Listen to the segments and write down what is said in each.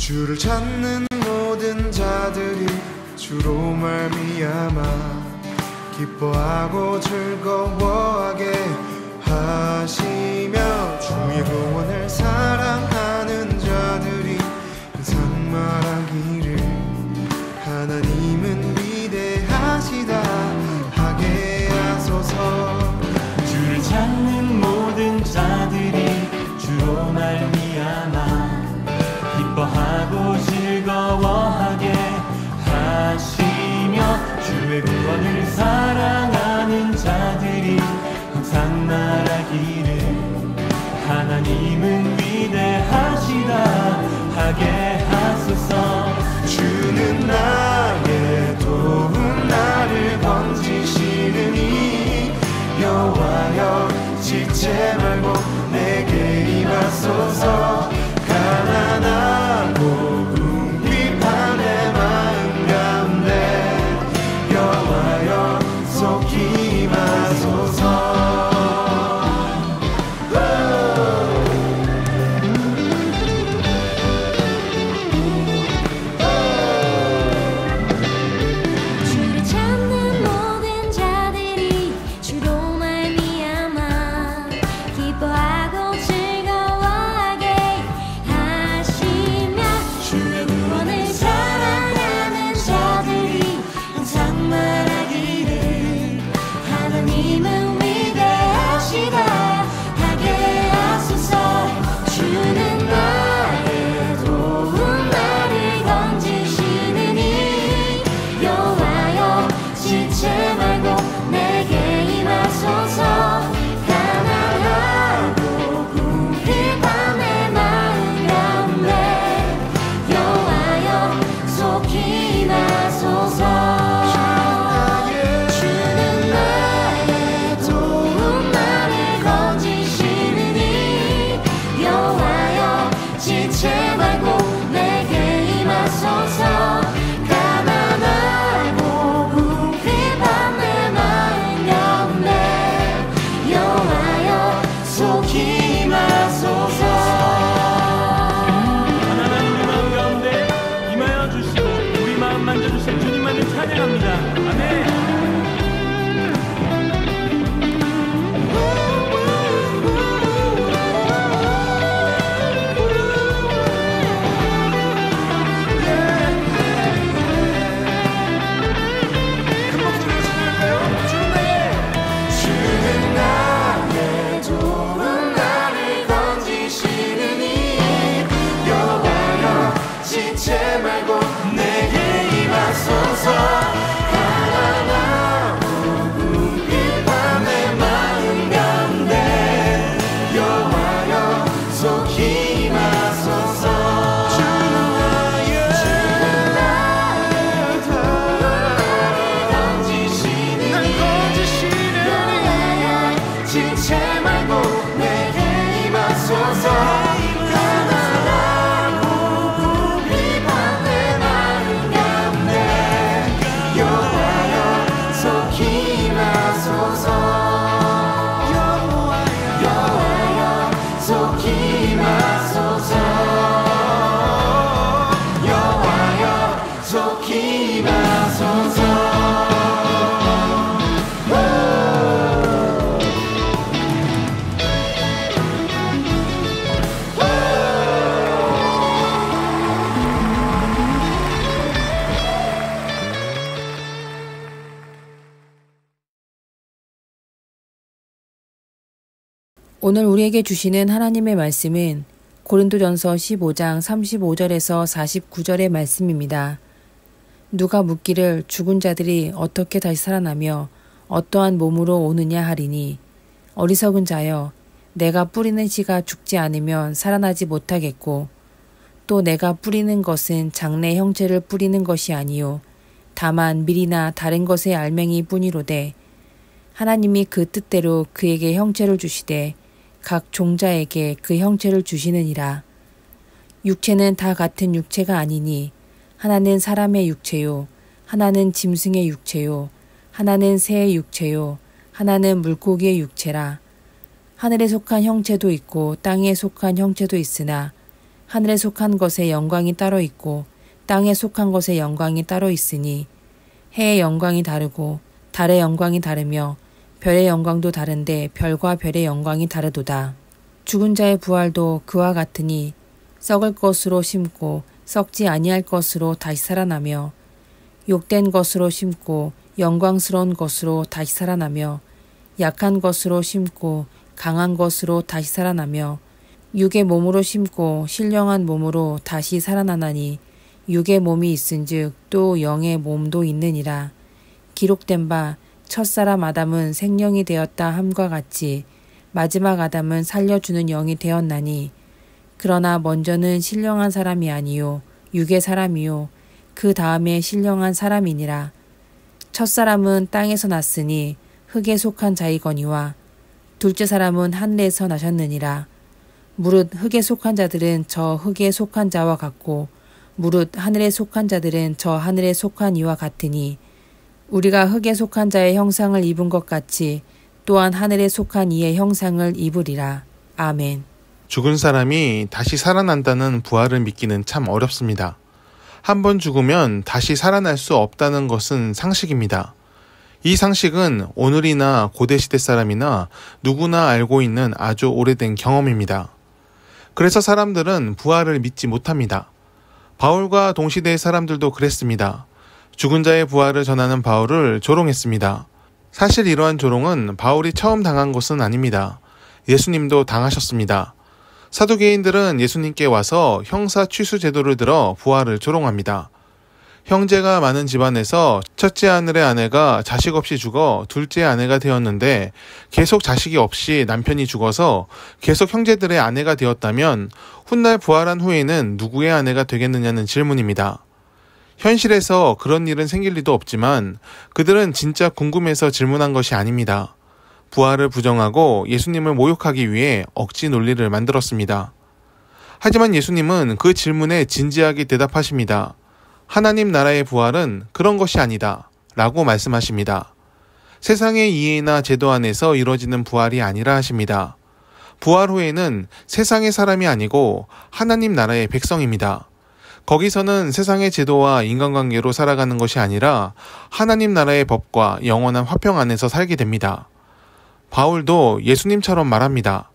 주를 찾는 모든 자들이 주로 말미암아 기뻐하고 즐거워하게 하시며 주의 구원을 사랑하는 자들이 항상 말하기를 하나님은 위대하시다 하게 하소서. 주를 찾는 모든 자들이 주로 말미암아 기뻐하고 즐거워하게 하시며 주의 구원을 사랑하는 자들이 항상 말하기를 하나님은 위대하시다 하게 하소서. 주는 나의 도움 나를 건지시느니 여호와여 지체 말고 내게 임하소서. 가난하고 궁핍한 내 마음 가운데 여호와여 속히 임하소서. 오늘 우리에게 주시는 하나님의 말씀은 고린도전서 15장 35절에서 49절의 말씀입니다. 누가 묻기를 죽은 자들이 어떻게 다시 살아나며 어떠한 몸으로 오느냐 하리니 어리석은 자여 내가 뿌리는 씨가 죽지 않으면 살아나지 못하겠고 또 내가 뿌리는 것은 장래 형체를 뿌리는 것이 아니요 다만 밀이나 다른 것의 알맹이 뿐이로되 하나님이 그 뜻대로 그에게 형체를 주시되 각 종자에게 그 형체를 주시느니라. 육체는 다 같은 육체가 아니니 하나는 사람의 육체요 하나는 짐승의 육체요 하나는 새의 육체요 하나는 물고기의 육체라. 하늘에 속한 형체도 있고 땅에 속한 형체도 있으나 하늘에 속한 것의 영광이 따로 있고 땅에 속한 것의 영광이 따로 있으니 해의 영광이 다르고 달의 영광이 다르며 별의 영광도 다른데 별과 별의 영광이 다르도다. 죽은 자의 부활도 그와 같으니 썩을 것으로 심고 썩지 아니할 것으로 다시 살아나며 욕된 것으로 심고 영광스러운 것으로 다시 살아나며 약한 것으로 심고 강한 것으로 다시 살아나며 육의 몸으로 심고 신령한 몸으로 다시 살아나나니 육의 몸이 있은즉 또 영의 몸도 있느니라. 기록된 바 첫사람 아담은 생령이 되었다 함과 같이 마지막 아담은 살려주는 영이 되었나니 그러나 먼저는 신령한 사람이 아니요 육의 사람이요 그 다음에 신령한 사람이니라. 첫사람은 땅에서 났으니 흙에 속한 자이거니와 둘째 사람은 하늘에서 나셨느니라. 무릇 흙에 속한 자들은 저 흙에 속한 자와 같고 무릇 하늘에 속한 자들은 저 하늘에 속한 이와 같으니 우리가 흙에 속한 자의 형상을 입은 것 같이 또한 하늘에 속한 이의 형상을 입으리라. 아멘. 죽은 사람이 다시 살아난다는 부활을 믿기는 참 어렵습니다. 한번 죽으면 다시 살아날 수 없다는 것은 상식입니다. 이 상식은 오늘이나 고대시대 사람이나 누구나 알고 있는 아주 오래된 경험입니다. 그래서 사람들은 부활을 믿지 못합니다. 바울과 동시대의 사람들도 그랬습니다. 죽은 자의 부활을 전하는 바울을 조롱했습니다. 사실 이러한 조롱은 바울이 처음 당한 것은 아닙니다. 예수님도 당하셨습니다. 사두개인들은 예수님께 와서 형사 취수 제도를 들어 부활을 조롱합니다. 형제가 많은 집안에서 첫째 아들의 아내가 자식 없이 죽어 둘째 아내가 되었는데 계속 자식이 없이 남편이 죽어서 계속 형제들의 아내가 되었다면 훗날 부활한 후에는 누구의 아내가 되겠느냐는 질문입니다. 현실에서 그런 일은 생길 리도 없지만 그들은 진짜 궁금해서 질문한 것이 아닙니다. 부활을 부정하고 예수님을 모욕하기 위해 억지 논리를 만들었습니다. 하지만 예수님은 그 질문에 진지하게 대답하십니다. 하나님 나라의 부활은 그런 것이 아니다 라고 말씀하십니다. 세상의 이해나 제도 안에서 이루어지는 부활이 아니라 하십니다. 부활 후에는 세상의 사람이 아니고 하나님 나라의 백성입니다. 거기서는 세상의 제도와 인간관계로 살아가는 것이 아니라 하나님 나라의 법과 영원한 화평 안에서 살게 됩니다. 바울도 예수님처럼 말합니다.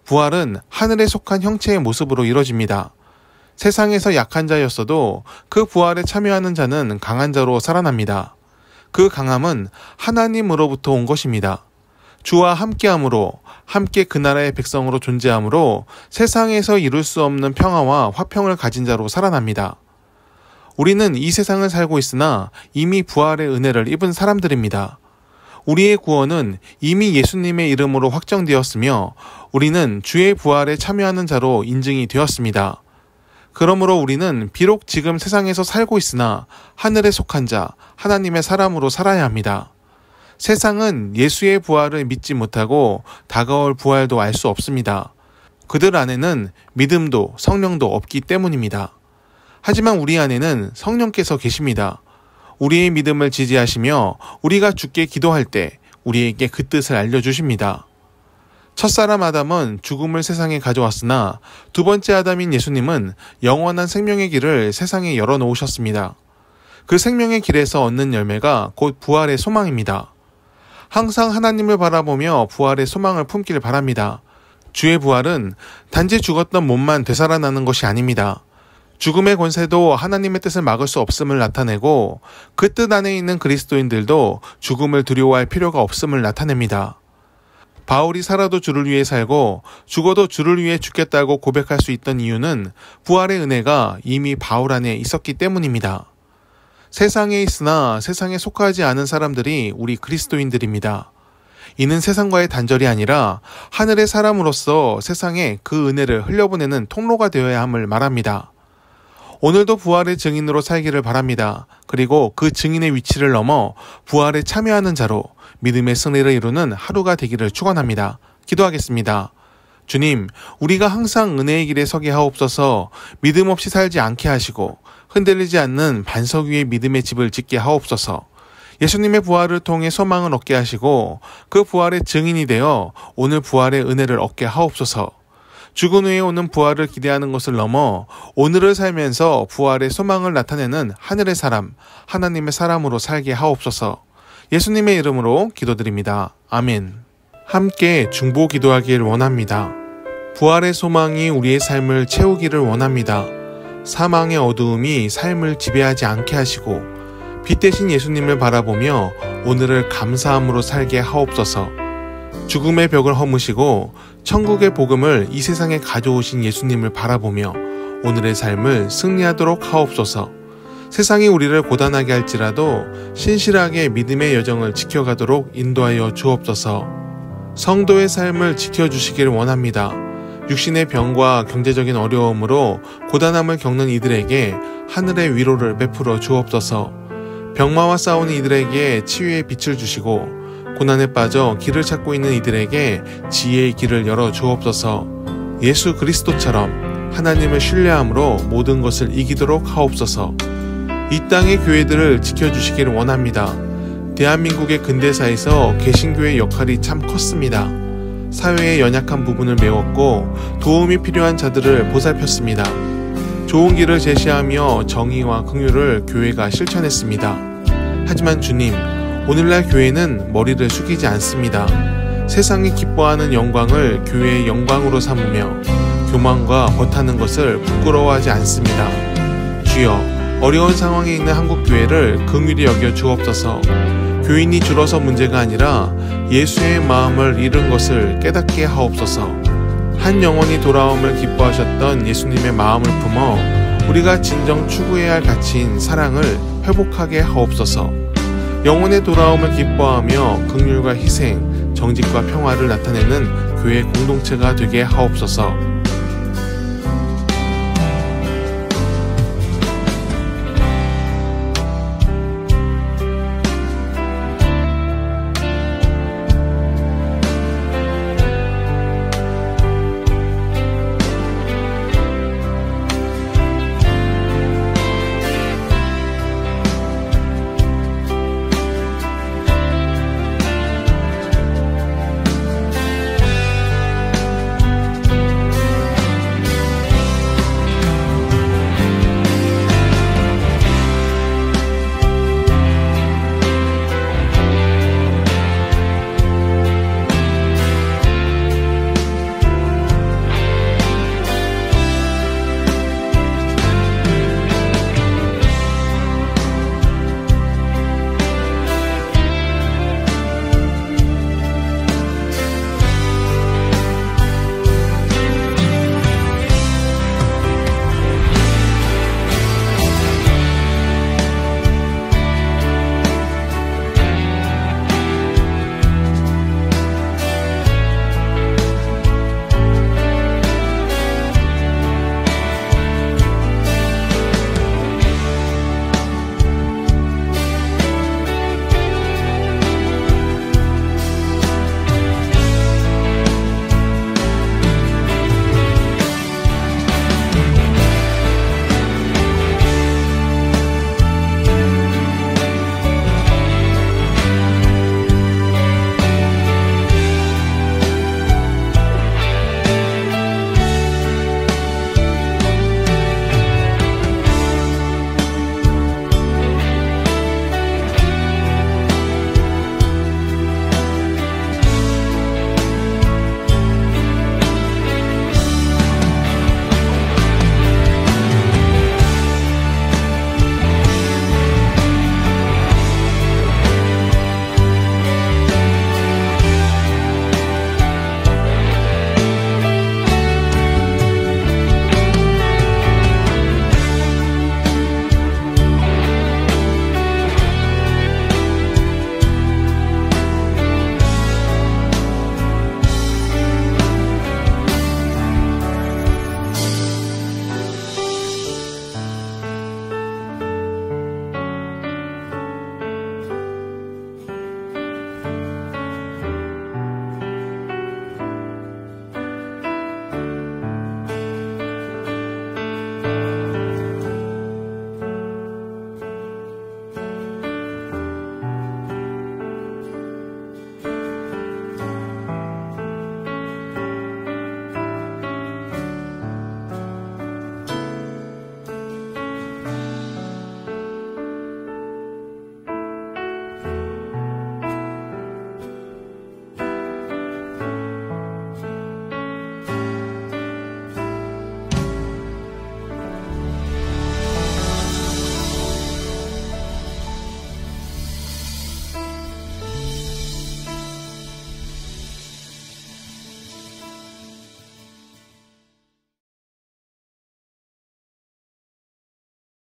부활은 하늘에 속한 형체의 모습으로 이루어집니다. 세상에서 약한 자였어도 그 부활에 참여하는 자는 강한 자로 살아납니다. 그 강함은 하나님으로부터 온 것입니다. 주와 함께함으로 함께 그 나라의 백성으로 존재함으로 세상에서 이룰 수 없는 평화와 화평을 가진 자로 살아납니다. 우리는 이 세상을 살고 있으나 이미 부활의 은혜를 입은 사람들입니다. 우리의 구원은 이미 예수님의 이름으로 확정되었으며 우리는 주의 부활에 참여하는 자로 인증이 되었습니다. 그러므로 우리는 비록 지금 세상에서 살고 있으나 하늘에 속한 자, 하나님의 사람으로 살아야 합니다. 세상은 예수의 부활을 믿지 못하고 다가올 부활도 알 수 없습니다. 그들 안에는 믿음도 성령도 없기 때문입니다. 하지만 우리 안에는 성령께서 계십니다. 우리의 믿음을 지지하시며 우리가 주께 기도할 때 우리에게 그 뜻을 알려주십니다. 첫사람 아담은 죽음을 세상에 가져왔으나 두 번째 아담인 예수님은 영원한 생명의 길을 세상에 열어놓으셨습니다. 그 생명의 길에서 얻는 열매가 곧 부활의 소망입니다. 항상 하나님을 바라보며 부활의 소망을 품길 바랍니다. 주의 부활은 단지 죽었던 몸만 되살아나는 것이 아닙니다. 죽음의 권세도 하나님의 뜻을 막을 수 없음을 나타내고 그 뜻 안에 있는 그리스도인들도 죽음을 두려워할 필요가 없음을 나타냅니다. 바울이 살아도 주를 위해 살고 죽어도 주를 위해 죽겠다고 고백할 수 있던 이유는 부활의 은혜가 이미 바울 안에 있었기 때문입니다. 세상에 있으나 세상에 속하지 않은 사람들이 우리 그리스도인들입니다. 이는 세상과의 단절이 아니라 하늘의 사람으로서 세상에 그 은혜를 흘려보내는 통로가 되어야 함을 말합니다. 오늘도 부활의 증인으로 살기를 바랍니다. 그리고 그 증인의 위치를 넘어 부활에 참여하는 자로 믿음의 승리를 이루는 하루가 되기를 축원합니다. 기도하겠습니다. 주님, 우리가 항상 은혜의 길에 서게 하옵소서. 믿음 없이 살지 않게 하시고 흔들리지 않는 반석 위에 믿음의 집을 짓게 하옵소서. 예수님의 부활을 통해 소망을 얻게 하시고 그 부활의 증인이 되어 오늘 부활의 은혜를 얻게 하옵소서. 죽은 후에 오는 부활을 기대하는 것을 넘어 오늘을 살면서 부활의 소망을 나타내는 하늘의 사람, 하나님의 사람으로 살게 하옵소서. 예수님의 이름으로 기도드립니다. 아멘. 함께 중보 기도하길 원합니다. 부활의 소망이 우리의 삶을 채우기를 원합니다. 사망의 어두움이 삶을 지배하지 않게 하시고 빛 대신 예수님을 바라보며 오늘을 감사함으로 살게 하옵소서. 죽음의 벽을 허무시고 천국의 복음을 이 세상에 가져오신 예수님을 바라보며 오늘의 삶을 승리하도록 하옵소서. 세상이 우리를 고단하게 할지라도 신실하게 믿음의 여정을 지켜가도록 인도하여 주옵소서. 성도의 삶을 지켜주시길 원합니다. 육신의 병과 경제적인 어려움으로 고단함을 겪는 이들에게 하늘의 위로를 베풀어 주옵소서. 병마와 싸우는 이들에게 치유의 빛을 주시고 고난에 빠져 길을 찾고 있는 이들에게 지혜의 길을 열어 주옵소서. 예수 그리스도처럼 하나님을 신뢰함으로 모든 것을 이기도록 하옵소서. 이 땅의 교회들을 지켜주시길 원합니다. 대한민국의 근대사에서 개신교의 역할이 참 컸습니다. 사회의 연약한 부분을 메웠고 도움이 필요한 자들을 보살폈습니다. 좋은 길을 제시하며 정의와 긍휼을 교회가 실천했습니다. 하지만 주님, 오늘날 교회는 머리를 숙이지 않습니다. 세상이 기뻐하는 영광을 교회의 영광으로 삼으며 교만과 벗하는 것을 부끄러워하지 않습니다. 주여, 어려운 상황에 있는 한국교회를 긍휼히 여겨 주옵소서. 교인이 줄어서 문제가 아니라 예수의 마음을 잃은 것을 깨닫게 하옵소서. 한 영혼이 돌아옴을 기뻐하셨던 예수님의 마음을 품어 우리가 진정 추구해야 할 가치인 사랑을 회복하게 하옵소서. 영혼의 돌아옴을 기뻐하며 긍휼과 희생, 정직과 평화를 나타내는 교회 공동체가 되게 하옵소서.